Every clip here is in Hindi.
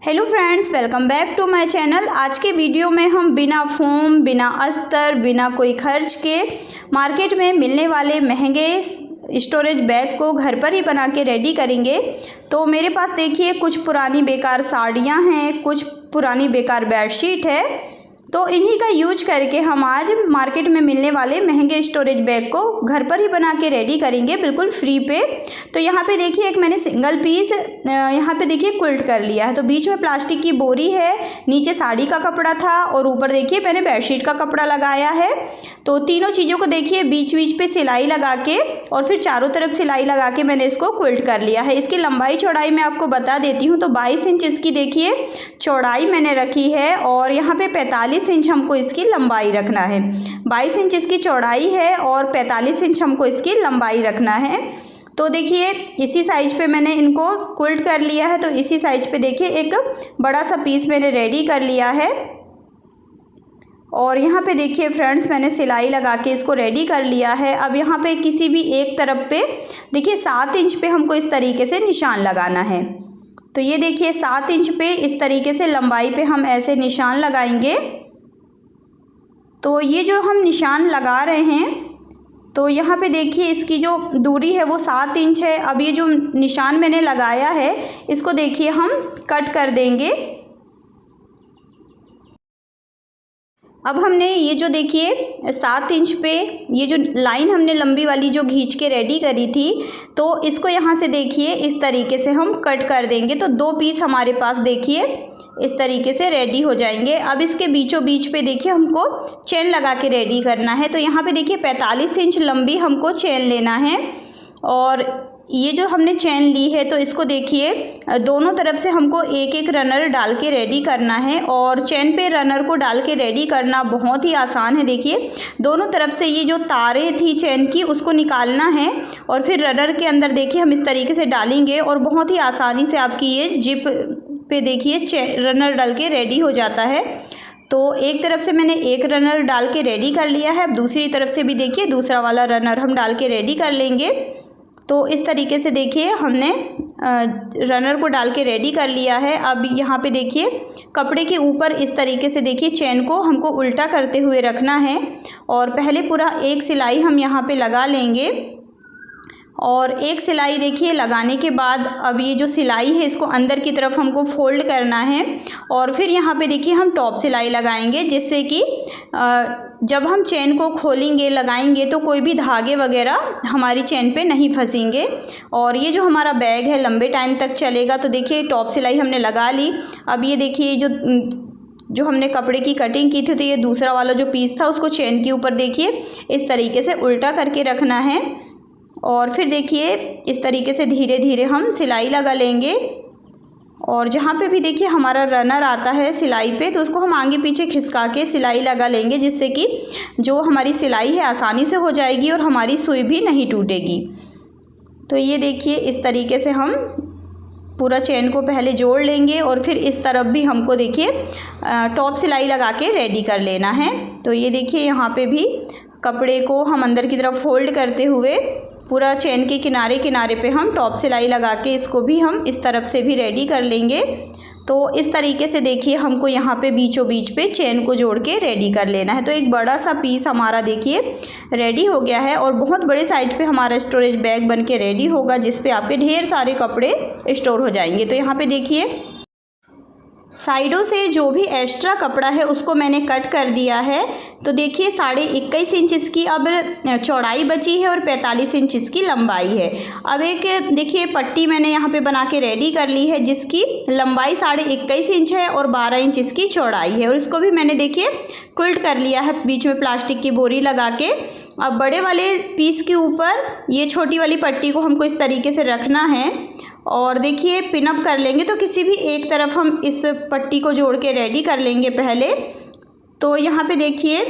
Hello friends, welcome back to my channel. आज के वीडियो में हम बिना फोम, बिना अस्तर, बिना कोई खर्च के मार्केट में मिलने वाले महंगे स्टोरेज बैग को घर पर ही बना के रेडी करेंगे। तो मेरे पास देखिए कुछ पुरानी बेकार साड़ियाँ हैं, कुछ पुरानी बेकार बेडशीट है, तो इन्हीं का यूज करके हम आज मार्केट में मिलने वाले महंगे स्टोरेज बैग को घर पर ही बना के रेडी करेंगे बिल्कुल फ्री पे। तो यहाँ पे देखिए एक मैंने सिंगल पीस यहाँ पे देखिए क्विल्ट कर लिया है। तो बीच में प्लास्टिक की बोरी है, नीचे साड़ी का कपड़ा था और ऊपर देखिए मैंने बेडशीट का कपड़ा लगाया है। तो तीनों चीज़ों को देखिए बीच बीच पे सिलाई लगा के और फिर चारों तरफ सिलाई लगा के मैंने इसको क्विल्ट कर लिया है। इसकी लंबाई चौड़ाई मैं आपको बता देती हूँ। तो 22 इंच इसकी देखिए चौड़ाई मैंने रखी है और यहाँ पे 45 इंच हमको इसकी लंबाई रखना है। 22 इंच इसकी चौड़ाई है और 45 इंच हमको इसकी लंबाई रखना है। तो देखिए इसी साइज पे मैंने इनको क्विल्ट कर लिया है। तो इसी साइज पे देखिए एक बड़ा सा पीस मैंने रेडी कर लिया है और यहाँ पे देखिए फ्रेंड्स मैंने सिलाई लगा के इसको रेडी कर लिया है। अब यहाँ पे किसी भी एक तरफ पे देखिए 7 इंच पे हमको इस तरीके से निशान लगाना है। तो ये देखिए 7 इंच पे इस तरीके से लंबाई पे हम ऐसे निशान लगाएंगे। तो ये जो हम निशान लगा रहे हैं तो यहाँ पे देखिए इसकी जो दूरी है वो 7 इंच है। अब ये जो निशान मैंने लगाया है इसको देखिए हम कट कर देंगे। अब हमने ये जो देखिए 7 इंच पे ये जो लाइन हमने लंबी वाली जो खींच के रेडी करी थी, तो इसको यहाँ से देखिए इस तरीके से हम कट कर देंगे। तो 2 पीस हमारे पास देखिए इस तरीके से रेडी हो जाएंगे। अब इसके बीचों बीच पे देखिए हमको चेन लगा के रेडी करना है। तो यहाँ पे देखिए 45 इंच लंबी हमको चेन लेना है और ये जो हमने चेन ली है तो इसको देखिए दोनों तरफ से हमको एक एक रनर डाल के रेडी करना है और चेन पे रनर को डाल के रेडी करना बहुत ही आसान है। देखिए दोनों तरफ से ये जो तारें थी चेन की उसको निकालना है और फिर रनर के अंदर देखिए हम इस तरीके से डालेंगे और बहुत ही आसानी से आपकी ये जिप पे देखिए रनर डाल के रेडी हो जाता है। तो एक तरफ से मैंने एक रनर डाल के रेडी कर लिया है। अब दूसरी तरफ से भी देखिए दूसरा वाला रनर हम डाल के रेडी कर लेंगे। तो इस तरीके से देखिए हमने रनर को डाल के रेडी कर लिया है। अब यहाँ पे देखिए कपड़े के ऊपर इस तरीके से देखिए चेन को हमको उल्टा करते हुए रखना है और पहले पूरा एक सिलाई हम यहाँ पे लगा लेंगे और एक सिलाई देखिए लगाने के बाद अब ये जो सिलाई है इसको अंदर की तरफ हमको फोल्ड करना है और फिर यहाँ पे देखिए हम टॉप सिलाई लगाएंगे, जिससे कि जब हम चेन को खोलेंगे लगाएंगे तो कोई भी धागे वगैरह हमारी चेन पे नहीं फंसेंगे और ये जो हमारा बैग है लंबे टाइम तक चलेगा। तो देखिए टॉप सिलाई हमने लगा ली। अब ये देखिए जो हमने कपड़े की कटिंग की थी तो ये दूसरा वाला जो पीस था उसको चेन के ऊपर देखिए इस तरीके से उल्टा करके रखना है और फिर देखिए इस तरीके से धीरे धीरे हम सिलाई लगा लेंगे और जहाँ पे भी देखिए हमारा रनर आता है सिलाई पे तो उसको हम आगे पीछे खिसका के सिलाई लगा लेंगे, जिससे कि जो हमारी सिलाई है आसानी से हो जाएगी और हमारी सुई भी नहीं टूटेगी। तो ये देखिए इस तरीके से हम पूरा चेन को पहले जोड़ लेंगे और फिर इस तरफ भी हमको देखिए टॉप सिलाई लगा के रेडी कर लेना है। तो ये देखिए यहाँ पे भी कपड़े को हम अंदर की तरफ फोल्ड करते हुए पूरा चेन के किनारे किनारे पे हम टॉप सिलाई लगा के इसको भी हम इस तरफ से भी रेडी कर लेंगे। तो इस तरीके से देखिए हमको यहाँ पे बीचों बीच पे चेन को जोड़ के रेडी कर लेना है। तो एक बड़ा सा पीस हमारा देखिए रेडी हो गया है और बहुत बड़े साइज पे हमारा स्टोरेज बैग बन के रेडी होगा, जिस पे आपके ढेर सारे कपड़े स्टोर हो जाएंगे। तो यहाँ पे देखिए साइडों से जो भी एक्स्ट्रा कपड़ा है उसको मैंने कट कर दिया है। तो देखिए 21.5 इंच इसकी अब चौड़ाई बची है और 45 इंच इसकी लंबाई है। अब एक देखिए पट्टी मैंने यहाँ पे बना के रेडी कर ली है जिसकी लंबाई 21.5 इंच है और 12 इंच इसकी चौड़ाई है और इसको भी मैंने देखिए क्विल्ट कर लिया है बीच में प्लास्टिक की बोरी लगा के। अब बड़े वाले पीस के ऊपर ये छोटी वाली पट्टी को हमको इस तरीके से रखना है और देखिए पिनअप कर लेंगे। तो किसी भी एक तरफ हम इस पट्टी को जोड़ के रेडी कर लेंगे पहले। तो यहाँ पे देखिए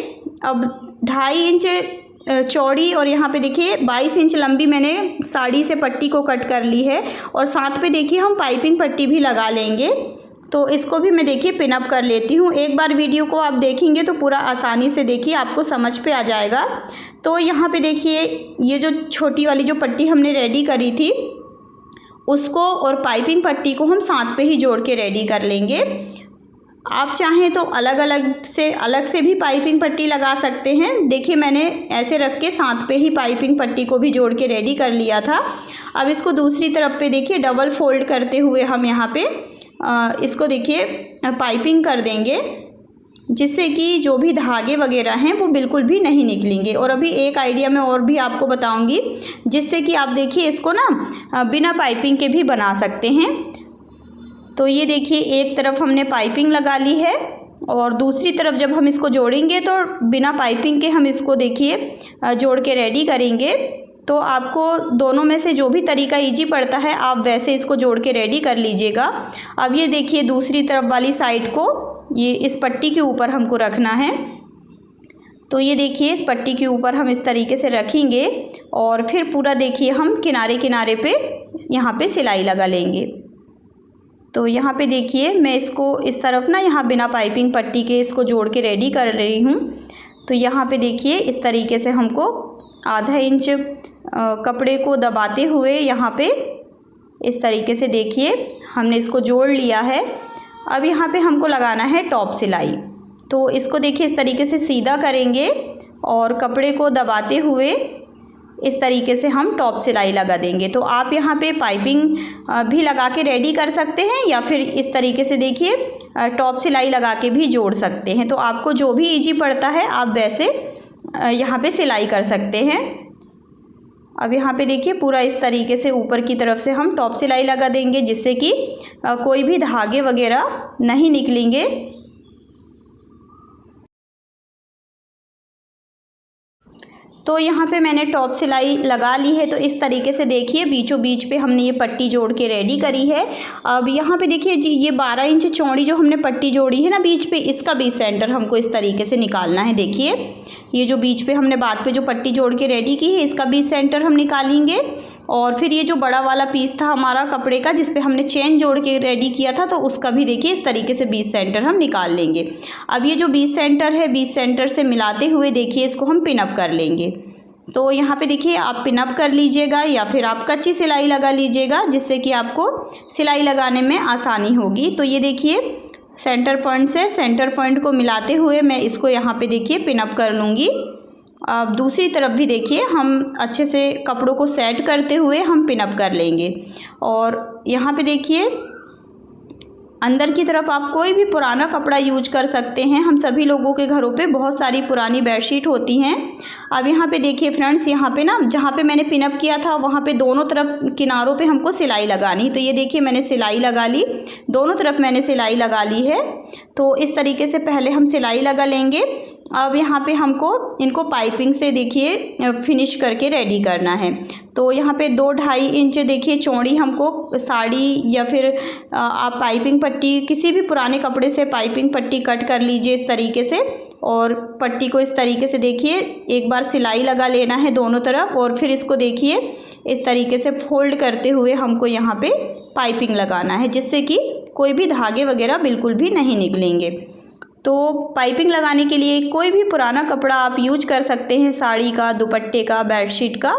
अब 2.5 इंच चौड़ी और यहाँ पे देखिए 22 इंच लंबी मैंने साड़ी से पट्टी को कट कर ली है और साथ पे देखिए हम पाइपिंग पट्टी भी लगा लेंगे। तो इसको भी मैं देखिए पिनअप कर लेती हूँ। एक बार वीडियो को आप देखेंगे तो पूरा आसानी से देखिए आपको समझ पे आ जाएगा। तो यहाँ पे देखिए ये जो छोटी वाली जो पट्टी हमने रेडी करी थी उसको और पाइपिंग पट्टी को हम साथ पे ही जोड़ के रेडी कर लेंगे। आप चाहें तो अलग से भी पाइपिंग पट्टी लगा सकते हैं। देखिए मैंने ऐसे रख के साथ पे ही पाइपिंग पट्टी को भी जोड़ के रेडी कर लिया था। अब इसको दूसरी तरफ पे देखिए डबल फोल्ड करते हुए हम यहाँ पे इसको देखिए पाइपिंग कर देंगे, जिससे कि जो भी धागे वगैरह हैं वो बिल्कुल भी नहीं निकलेंगे। और अभी एक आइडिया मैं और भी आपको बताऊंगी, जिससे कि आप देखिए इसको ना बिना पाइपिंग के भी बना सकते हैं। तो ये देखिए एक तरफ हमने पाइपिंग लगा ली है और दूसरी तरफ जब हम इसको जोड़ेंगे तो बिना पाइपिंग के हम इसको देखिए जोड़ के रेडी करेंगे। तो आपको दोनों में से जो भी तरीका इजी पड़ता है आप वैसे इसको जोड़ के रेडी कर लीजिएगा। अब ये देखिए दूसरी तरफ वाली साइड को ये इस पट्टी के ऊपर हमको रखना है। तो ये देखिए इस पट्टी के ऊपर हम इस तरीके से रखेंगे और फिर पूरा देखिए हम किनारे किनारे पे यहाँ पे सिलाई लगा लेंगे। तो यहाँ पे देखिए मैं इसको इस तरफ ना यहाँ बिना पाइपिंग पट्टी के इसको जोड़ के रेडी कर रही हूँ। तो यहाँ पे देखिए इस तरीके से हमको आधा इंच कपड़े को दबाते हुए यहाँ पे इस तरीके से देखिए हमने इसको जोड़ लिया है। अब यहाँ पे हमको लगाना है टॉप सिलाई। तो इसको देखिए इस तरीके से सीधा करेंगे और कपड़े को दबाते हुए इस तरीके से हम टॉप सिलाई लगा देंगे। तो आप यहाँ पे पाइपिंग भी लगा के रेडी कर सकते हैं या फिर इस तरीके से देखिए टॉप सिलाई लगा के भी जोड़ सकते हैं। तो आपको जो भी इजी पड़ता है आप वैसे यहाँ पे सिलाई कर सकते हैं। अब यहाँ पे देखिए पूरा इस तरीके से ऊपर की तरफ से हम टॉप सिलाई लगा देंगे, जिससे कि कोई भी धागे वगैरह नहीं निकलेंगे। तो यहाँ पे मैंने टॉप सिलाई लगा ली है। तो इस तरीके से देखिए बीचों बीच पे हमने ये पट्टी जोड़ के रेडी करी है। अब यहाँ पे देखिए जी ये 12 इंच चौड़ी जो हमने पट्टी जोड़ी है ना बीच पे, इसका बीच सेंटर हमको इस तरीके से निकालना है। देखिए ये जो बीच पे हमने बाद पे जो पट्टी जोड़ के रेडी की है इसका बीच सेंटर हम निकालेंगे। और फिर ये जो बड़ा वाला पीस था हमारा कपड़े का जिस पे हमने चेन जोड़ के रेडी किया था, तो उसका भी देखिए इस तरीके से बीच सेंटर हम निकाल लेंगे। अब ये जो बीच सेंटर है बीच सेंटर से मिलाते हुए देखिए इसको हम पिन अप कर लेंगे। तो यहाँ पे देखिए आप पिन अप कर लीजिएगा या फिर आप कच्ची सिलाई लगा लीजिएगा, जिससे कि आपको सिलाई लगाने में आसानी होगी। तो ये देखिए सेंटर पॉइंट से सेंटर पॉइंट को मिलाते हुए मैं इसको यहाँ पे देखिए पिन अप कर लूँगी। अब दूसरी तरफ भी देखिए हम अच्छे से कपड़ों को सेट करते हुए हम पिन अप कर लेंगे। और यहाँ पे देखिए अंदर की तरफ आप कोई भी पुराना कपड़ा यूज कर सकते हैं। हम सभी लोगों के घरों पे बहुत सारी पुरानी बेडशीट होती हैं। अब यहाँ पे देखिए फ्रेंड्स, यहाँ पे ना जहाँ पे मैंने पिनअप किया था वहाँ पे दोनों तरफ किनारों पे हमको सिलाई लगानी। तो ये देखिए मैंने सिलाई लगा ली, दोनों तरफ मैंने सिलाई लगा ली है। तो इस तरीके से पहले हम सिलाई लगा लेंगे। अब यहाँ पे हमको इनको पाइपिंग से देखिए फिनिश करके रेडी करना है। तो यहाँ पे 2-2.5 इंच देखिए चौड़ी हमको साड़ी या फिर आप पाइपिंग पट्टी किसी भी पुराने कपड़े से पाइपिंग पट्टी कट कर लीजिए इस तरीके से। और पट्टी को इस तरीके से देखिए एक बार सिलाई लगा लेना है दोनों तरफ और फिर इसको देखिए इस तरीके से फोल्ड करते हुए हमको यहाँ पे पाइपिंग लगाना है, जिससे कि कोई भी धागे वगैरह बिल्कुल भी नहीं निकलेंगे। तो पाइपिंग लगाने के लिए कोई भी पुराना कपड़ा आप यूज कर सकते हैं, साड़ी का, दुपट्टे का, बेडशीट का।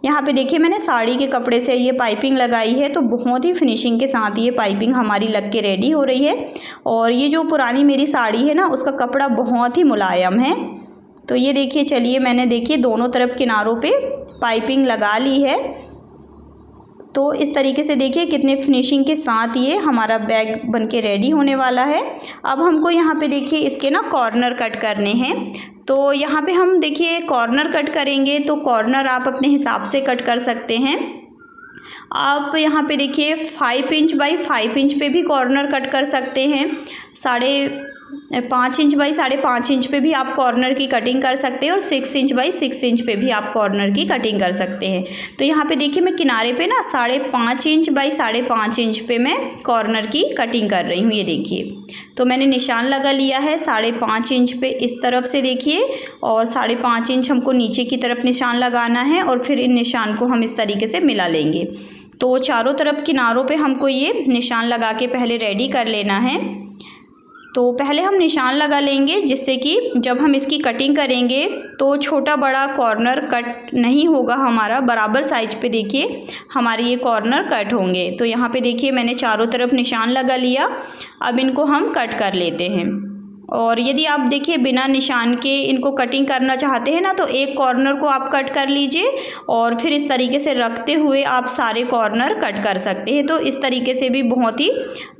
यहाँ पे देखिए मैंने साड़ी के कपड़े से ये पाइपिंग लगाई है, तो बहुत ही फिनिशिंग के साथ ये पाइपिंग हमारी लग के रेडी हो रही है। और ये जो पुरानी मेरी साड़ी है ना उसका कपड़ा बहुत ही मुलायम है। तो ये देखिए चलिए मैंने देखिए दोनों तरफ किनारों पे पाइपिंग लगा ली है। तो इस तरीके से देखिए कितने फिनिशिंग के साथ ये हमारा बैग बनके रेडी होने वाला है। अब हमको यहाँ पे देखिए इसके ना कॉर्नर कट करने हैं। तो यहाँ पे हम देखिए कॉर्नर कट करेंगे, तो कॉर्नर आप अपने हिसाब से कट कर सकते हैं। आप यहाँ पे देखिए 5 इंच बाई 5 इंच पे भी कॉर्नर कट कर सकते हैं। 5.5 इंच बाई 5.5 इंच पे भी आप कॉर्नर की कटिंग कर सकते हैं और 6 इंच बाई 6 इंच पे भी आप कॉर्नर की कटिंग कर सकते हैं। तो यहाँ पे देखिए मैं किनारे पे ना 5.5 इंच बाई 5.5 इंच पे मैं कॉर्नर की कटिंग कर रही हूँ। ये देखिए तो मैंने निशान लगा लिया है 5.5 इंच पे इस तरफ से देखिए, और 5.5 इंच हमको नीचे की तरफ निशान लगाना है और फिर इन निशान को हम इस तरीके से मिला लेंगे। तो चारों तरफ किनारों पे हमको ये निशान लगा के पहले रेडी कर लेना है। तो पहले हम निशान लगा लेंगे, जिससे कि जब हम इसकी कटिंग करेंगे तो छोटा बड़ा कॉर्नर कट नहीं होगा हमारा, बराबर साइज पे देखिए हमारे ये कॉर्नर कट होंगे। तो यहाँ पे देखिए मैंने चारों तरफ निशान लगा लिया। अब इनको हम कट कर लेते हैं। और यदि आप देखिए बिना निशान के इनको कटिंग करना चाहते हैं ना, तो एक कॉर्नर को आप कट कर लीजिए और फिर इस तरीके से रखते हुए आप सारे कॉर्नर कट कर सकते हैं। तो इस तरीके से भी बहुत ही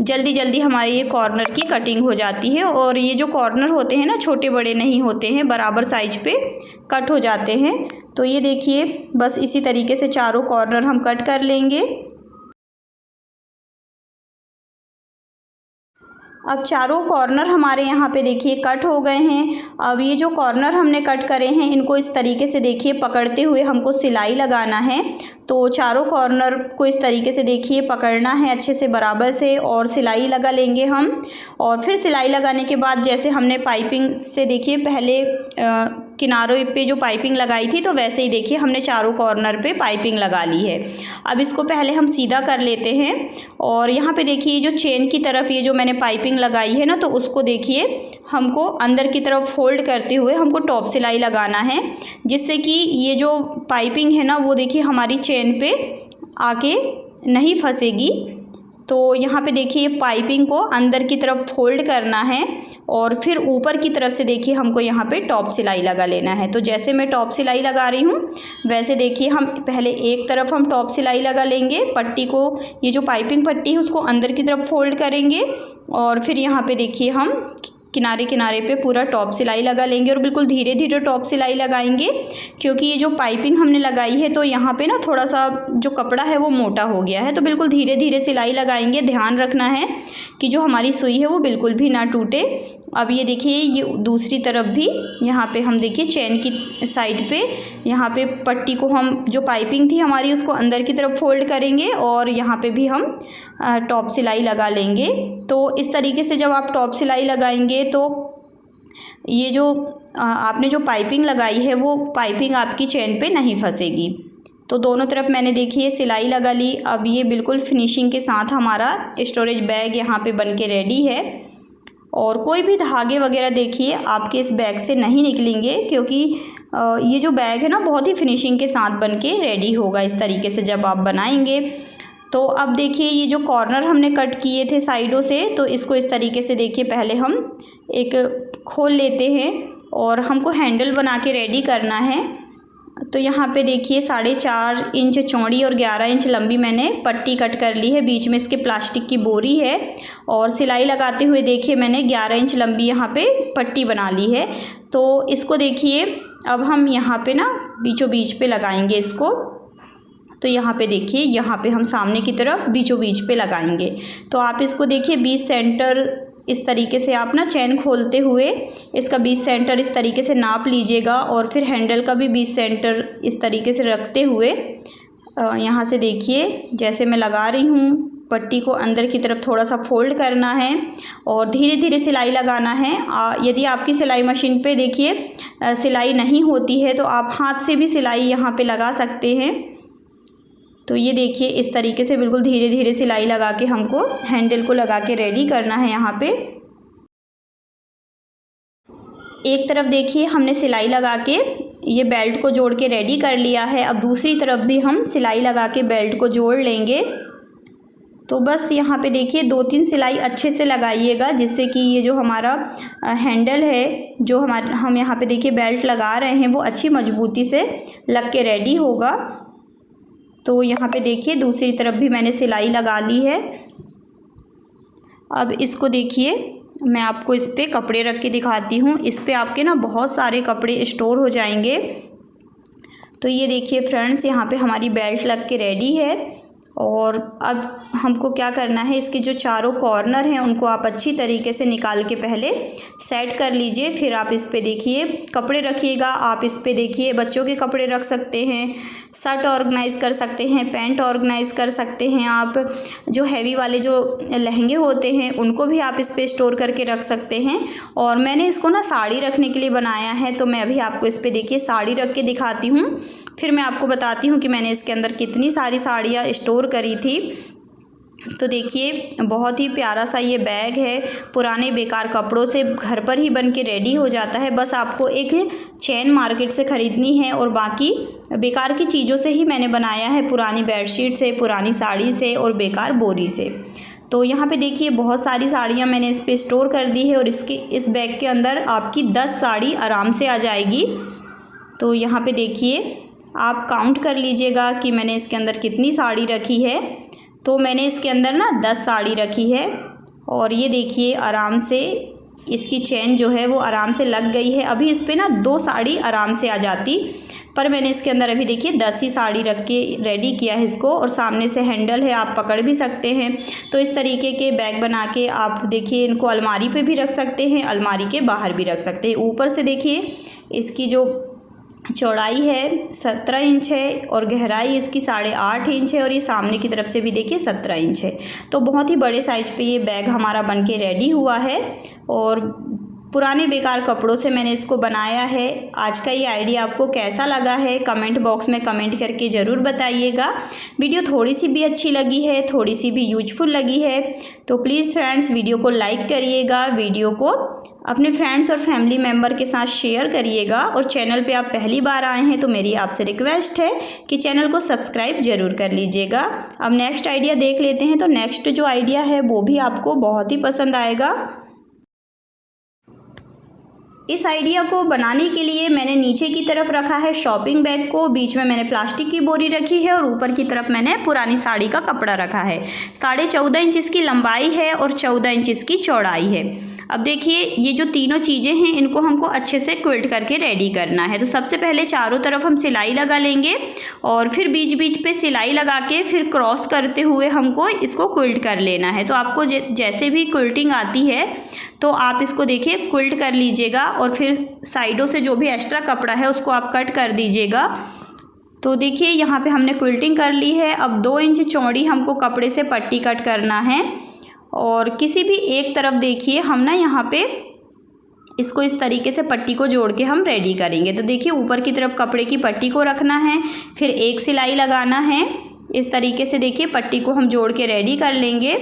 जल्दी जल्दी हमारे ये कॉर्नर की कटिंग हो जाती है। और ये जो कॉर्नर होते हैं ना, छोटे बड़े नहीं होते हैं, बराबर साइज पे कट हो जाते हैं। तो ये देखिए बस इसी तरीके से चारों कॉर्नर हम कट कर लेंगे। अब चारों कॉर्नर हमारे यहाँ पे देखिए कट हो गए हैं। अब ये जो कॉर्नर हमने कट करे हैं, इनको इस तरीके से देखिए पकड़ते हुए हमको सिलाई लगाना है। तो चारों कॉर्नर को इस तरीके से देखिए पकड़ना है अच्छे से बराबर से, और सिलाई लगा लेंगे हम। और फिर सिलाई लगाने के बाद जैसे हमने पाइपिंग से देखिए पहले किनारों पे जो पाइपिंग लगाई थी, तो वैसे ही देखिए हमने चारों कॉर्नर पे पाइपिंग लगा ली है। अब इसको पहले हम सीधा कर लेते हैं। और यहाँ पे देखिए जो चेन की तरफ ये जो मैंने पाइपिंग लगाई है ना, तो उसको देखिए हमको अंदर की तरफ फोल्ड करते हुए हमको टॉप सिलाई लगाना है, जिससे कि ये जो पाइपिंग है ना, वो देखिए हमारी चेन पे आके नहीं फंसेगी। तो यहाँ पे देखिए पाइपिंग को अंदर की तरफ फोल्ड करना है और फिर ऊपर की तरफ से देखिए हमको यहाँ पे टॉप सिलाई लगा लेना है। तो जैसे मैं टॉप सिलाई लगा रही हूँ, वैसे देखिए हम पहले एक तरफ हम टॉप सिलाई लगा लेंगे, पट्टी को, ये जो पाइपिंग पट्टी है उसको अंदर की तरफ फोल्ड करेंगे और फिर यहाँ पे देखिए हम किनारे किनारे पे पूरा टॉप सिलाई लगा लेंगे। और बिल्कुल धीरे धीरे टॉप सिलाई लगाएंगे, क्योंकि ये जो पाइपिंग हमने लगाई है तो यहाँ पे ना थोड़ा सा जो कपड़ा है वो मोटा हो गया है। तो बिल्कुल धीरे धीरे सिलाई लगाएंगे। ध्यान रखना है कि जो हमारी सुई है वो बिल्कुल भी ना टूटे। अब ये देखिए ये दूसरी तरफ भी यहाँ पे हम देखिए चेन की साइड पे यहाँ पे पट्टी को हम जो पाइपिंग थी हमारी उसको अंदर की तरफ फोल्ड करेंगे और यहाँ पे भी हम टॉप सिलाई लगा लेंगे। तो इस तरीके से जब आप टॉप सिलाई लगाएंगे तो ये जो आपने जो पाइपिंग लगाई है वो पाइपिंग आपकी चेन पे नहीं फंसेगी। तो दोनों तरफ मैंने देखिए सिलाई लगा ली। अब ये बिल्कुल फिनिशिंग के साथ हमारा स्टोरेज बैग यहाँ पे बन के रेडी है। और कोई भी धागे वगैरह देखिए आपके इस बैग से नहीं निकलेंगे, क्योंकि ये जो बैग है ना बहुत ही फिनिशिंग के साथ बन के रेडी होगा इस तरीके से जब आप बनाएंगे। तो अब देखिए ये जो कॉर्नर हमने कट किए थे साइडों से, तो इसको इस तरीके से देखिए पहले हम एक खोल लेते हैं और हमको हैंडल बना के रेडी करना है। तो यहाँ पे देखिए 4.5 इंच चौड़ी और 11 इंच लंबी मैंने पट्टी कट कर ली है। बीच में इसके प्लास्टिक की बोरी है और सिलाई लगाते हुए देखिए मैंने 11 इंच लंबी यहाँ पे पट्टी बना ली है। तो इसको देखिए अब हम यहाँ पे ना बीचों बीच पे लगाएंगे इसको। तो यहाँ पे देखिए यहाँ पे हम सामने की तरफ बीचों बीच पे लगाएंगे। तो आप इसको देखिए 20 सेंटर इस तरीके से आप ना चैन खोलते हुए इसका 20 सेंटर इस तरीके से नाप लीजिएगा और फिर हैंडल का भी 20 सेंटर इस तरीके से रखते हुए यहाँ से देखिए जैसे मैं लगा रही हूँ पट्टी को अंदर की तरफ थोड़ा सा फोल्ड करना है और धीरे धीरे सिलाई लगाना है। यदि आपकी सिलाई मशीन पे देखिए सिलाई नहीं होती है तो आप हाथ से भी सिलाई यहाँ पे लगा सकते हैं। तो ये देखिए इस तरीके से बिल्कुल धीरे धीरे सिलाई लगा के हमको हैंडल को लगा के रेडी करना है। यहाँ पे एक तरफ देखिए हमने सिलाई लगा के ये बेल्ट को जोड़ के रेडी कर लिया है। अब दूसरी तरफ भी हम सिलाई लगा के बेल्ट को जोड़ लेंगे। तो बस यहाँ पे देखिए 2-3 सिलाई अच्छे से लगाइएगा, जिससे कि ये जो हमारा हैंडल है जो हम यहाँ पे देखिए बेल्ट लगा रहे हैं वो अच्छी मजबूती से लग के रेडी होगा। तो यहाँ पे देखिए दूसरी तरफ भी मैंने सिलाई लगा ली है। अब इसको देखिए मैं आपको इस पे कपड़े रख के दिखाती हूँ। इस पे आपके ना बहुत सारे कपड़े स्टोर हो जाएंगे। तो ये देखिए फ्रेंड्स यहाँ पे हमारी बेल्ट लग के रेडी है। और अब हमको क्या करना है, इसके जो चारों कॉर्नर हैं उनको आप अच्छी तरीके से निकाल के पहले सेट कर लीजिए। फिर आप इस पे देखिए कपड़े रखिएगा। आप इस पे देखिए बच्चों के कपड़े रख सकते हैं, शर्ट ऑर्गेनाइज़ कर सकते हैं, पैंट ऑर्गेनाइज़ कर सकते हैं। आप जो हैवी वाले जो लहंगे होते हैं उनको भी आप इस पे स्टोर करके रख सकते हैं। और मैंने इसको ना साड़ी रखने के लिए बनाया है, तो मैं अभी आपको इस पे देखिए साड़ी रख के दिखाती हूँ। फिर मैं आपको बताती हूँ कि मैंने इसके अंदर कितनी सारी साड़ियाँ स्टोर करी थी। तो देखिए बहुत ही प्यारा सा ये बैग है, पुराने बेकार कपड़ों से घर पर ही बन के रेडी हो जाता है। बस आपको एक चेन मार्केट से ख़रीदनी है और बाकी बेकार की चीज़ों से ही मैंने बनाया है, पुरानी बेडशीट से, पुरानी साड़ी से और बेकार बोरी से। तो यहाँ पे देखिए बहुत सारी साड़ियाँ मैंने इस पे स्टोर कर दी है और इस बैग के अंदर आपकी 10 साड़ी आराम से आ जाएगी। तो यहाँ पे देखिए आप काउंट कर लीजिएगा कि मैंने इसके अंदर कितनी साड़ी रखी है। तो मैंने इसके अंदर ना 10 साड़ी रखी है और ये देखिए आराम से इसकी चेन जो है वो आराम से लग गई है। अभी इस पे ना 2 साड़ी आराम से आ जाती, पर मैंने इसके अंदर अभी देखिए 10 ही साड़ी रख के रेडी किया है इसको। और सामने से हैंडल है, आप पकड़ भी सकते हैं। तो इस तरीके के बैग बना के आप देखिए इनको अलमारी पे भी रख सकते हैं, अलमारी के बाहर भी रख सकते हैं। ऊपर से देखिए इसकी जो चौड़ाई है 17 इंच है और गहराई इसकी 8.5 इंच है और ये सामने की तरफ से भी देखिए 17 इंच है। तो बहुत ही बड़े साइज पे ये बैग हमारा बनके रेडी हुआ है और पुराने बेकार कपड़ों से मैंने इसको बनाया है। आज का ये आइडिया आपको कैसा लगा है कमेंट बॉक्स में कमेंट करके ज़रूर बताइएगा। वीडियो थोड़ी सी भी अच्छी लगी है, थोड़ी सी भी यूजफुल लगी है तो प्लीज़ फ्रेंड्स वीडियो को लाइक करिएगा, वीडियो को अपने फ्रेंड्स और फैमिली मेम्बर के साथ शेयर करिएगा। और चैनल पे आप पहली बार आए हैं तो मेरी आपसे रिक्वेस्ट है कि चैनल को सब्सक्राइब ज़रूर कर लीजिएगा। अब नेक्स्ट आइडिया देख लेते हैं। तो नेक्स्ट जो आइडिया है वो भी आपको बहुत ही पसंद आएगा। इस आइडिया को बनाने के लिए मैंने नीचे की तरफ रखा है शॉपिंग बैग को, बीच में मैंने प्लास्टिक की बोरी रखी है और ऊपर की तरफ मैंने पुरानी साड़ी का कपड़ा रखा है। 14.5 इंच इसकी लंबाई है और 14 इंच इसकी चौड़ाई है। अब देखिए ये जो तीनों चीज़ें हैं इनको हमको अच्छे से क्विल्ट करके रेडी करना है। तो सबसे पहले चारों तरफ हम सिलाई लगा लेंगे और फिर बीच बीच पे सिलाई लगा के फिर क्रॉस करते हुए हमको इसको क्विल्ट कर लेना है। तो आपको जैसे भी क्विल्टिंग आती है तो आप इसको देखिए क्विल्ट कर लीजिएगा और फिर साइडों से जो भी एक्स्ट्रा कपड़ा है उसको आप कट कर दीजिएगा। तो देखिए यहाँ पे हमने क्विल्टिंग कर ली है। अब 2 इंच चौड़ी हमको कपड़े से पट्टी कट करना है और किसी भी एक तरफ देखिए हम ना यहाँ पे इसको इस तरीके से पट्टी को जोड़ के हम रेडी करेंगे। तो देखिए ऊपर की तरफ कपड़े की पट्टी को रखना है, फिर एक सिलाई लगाना है। इस तरीके से देखिए पट्टी को हम जोड़ के रेडी कर लेंगे।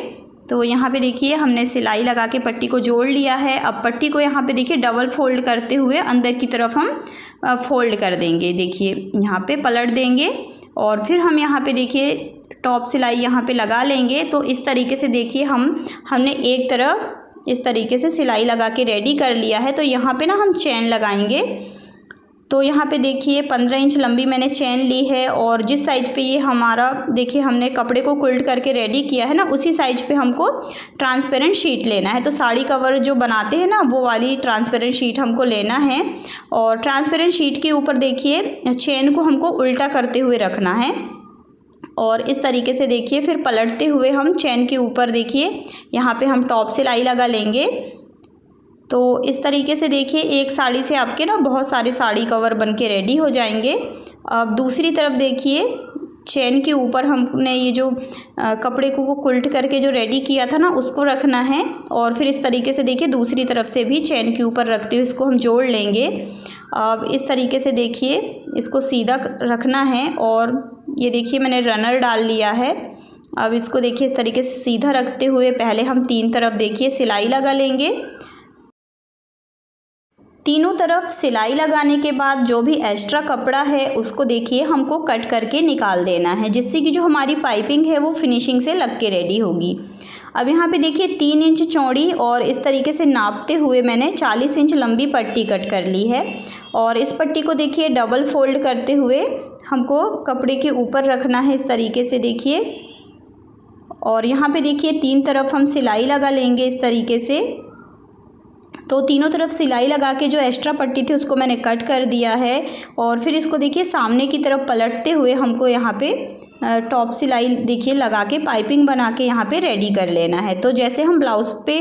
तो यहाँ पे देखिए हमने सिलाई लगा के पट्टी को जोड़ लिया है। अब पट्टी को यहाँ पे देखिए डबल फोल्ड करते हुए अंदर की तरफ हम फोल्ड कर देंगे। देखिए यहाँ पे पलट देंगे और फिर हम यहाँ पे देखिए टॉप सिलाई यहाँ पे लगा लेंगे। तो इस तरीके से देखिए हमने एक तरफ इस तरीके से सिलाई लगा के रेडी कर लिया है। तो यहाँ पे ना हम चेन लगाएंगे। तो यहाँ पे देखिए 15 इंच लंबी मैंने चेन ली है और जिस साइज़ पे ये हमारा देखिए हमने कपड़े को क्विल्ट करके रेडी किया है ना, उसी साइज़ पे हमको ट्रांसपेरेंट शीट लेना है। तो साड़ी कवर जो बनाते हैं ना वो वाली ट्रांसपेरेंट शीट हमको लेना है और ट्रांसपेरेंट शीट के ऊपर देखिए चेन को हमको उल्टा करते हुए रखना है और इस तरीके से देखिए फिर पलटते हुए हम चेन के ऊपर देखिए यहाँ पे हम टॉप सिलाई लगा लेंगे। तो इस तरीके से देखिए एक साड़ी से आपके ना बहुत सारे साड़ी कवर बन के रेडी हो जाएंगे। अब दूसरी तरफ देखिए चेन के ऊपर हमने ये जो कपड़े को क्विल्ट करके जो रेडी किया था ना उसको रखना है और फिर इस तरीके से देखिए दूसरी तरफ से भी चेन के ऊपर रखते हुए इसको हम जोड़ लेंगे। अब इस तरीके से देखिए इसको सीधा रखना है और ये देखिए मैंने रनर डाल लिया है। अब इसको देखिए इस तरीके से सीधा रखते हुए पहले हम 3 तरफ देखिए सिलाई लगा लेंगे। तीनों तरफ सिलाई लगाने के बाद जो भी एक्स्ट्रा कपड़ा है उसको देखिए हमको कट करके निकाल देना है, जिससे कि जो हमारी पाइपिंग है वो फिनिशिंग से लग के रेडी होगी। अब यहाँ पे देखिए 3 इंच चौड़ी और इस तरीके से नापते हुए मैंने 40 इंच लंबी पट्टी कट कर ली है और इस पट्टी को देखिए डबल फोल्ड करते हुए हमको कपड़े के ऊपर रखना है इस तरीके से देखिए। और यहाँ पे देखिए 3 तरफ हम सिलाई लगा लेंगे इस तरीके से। तो तीनों तरफ सिलाई लगा के जो एक्स्ट्रा पट्टी थी उसको मैंने कट कर दिया है और फिर इसको देखिए सामने की तरफ पलटते हुए हमको यहाँ पे टॉप सिलाई देखिए लगा के पाइपिंग बना के यहाँ पे रेडी कर लेना है। तो जैसे हम ब्लाउज़ पे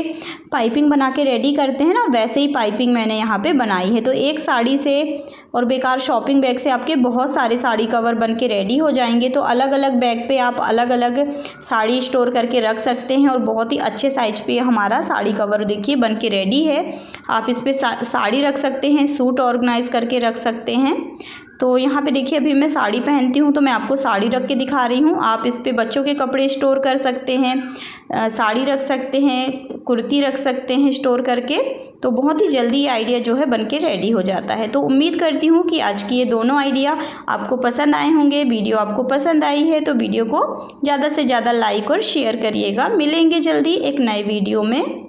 पाइपिंग बना के रेडी करते हैं ना, वैसे ही पाइपिंग मैंने यहाँ पे बनाई है। तो एक साड़ी से और बेकार शॉपिंग बैग से आपके बहुत सारे साड़ी कवर बन के रेडी हो जाएंगे। तो अलग अलग बैग पे आप अलग अलग साड़ी स्टोर करके रख सकते हैं और बहुत ही अच्छे साइज़ पे हमारा साड़ी कवर देखिए बन के रेडी है। आप इस पर साड़ी रख सकते हैं, सूट ऑर्गेनाइज करके रख सकते हैं। तो यहाँ पे देखिए अभी मैं साड़ी पहनती हूँ तो मैं आपको साड़ी रख के दिखा रही हूँ। आप इस पे बच्चों के कपड़े स्टोर कर सकते हैं, साड़ी रख सकते हैं, कुर्ती रख सकते हैं स्टोर करके। तो बहुत ही जल्दी ये आइडिया जो है बन के रेडी हो जाता है। तो उम्मीद करती हूँ कि आज की ये दोनों आइडिया आपको पसंद आए होंगे। वीडियो आपको पसंद आई है तो वीडियो को ज़्यादा से ज़्यादा लाइक और शेयर करिएगा। मिलेंगे जल्दी एक नए वीडियो में।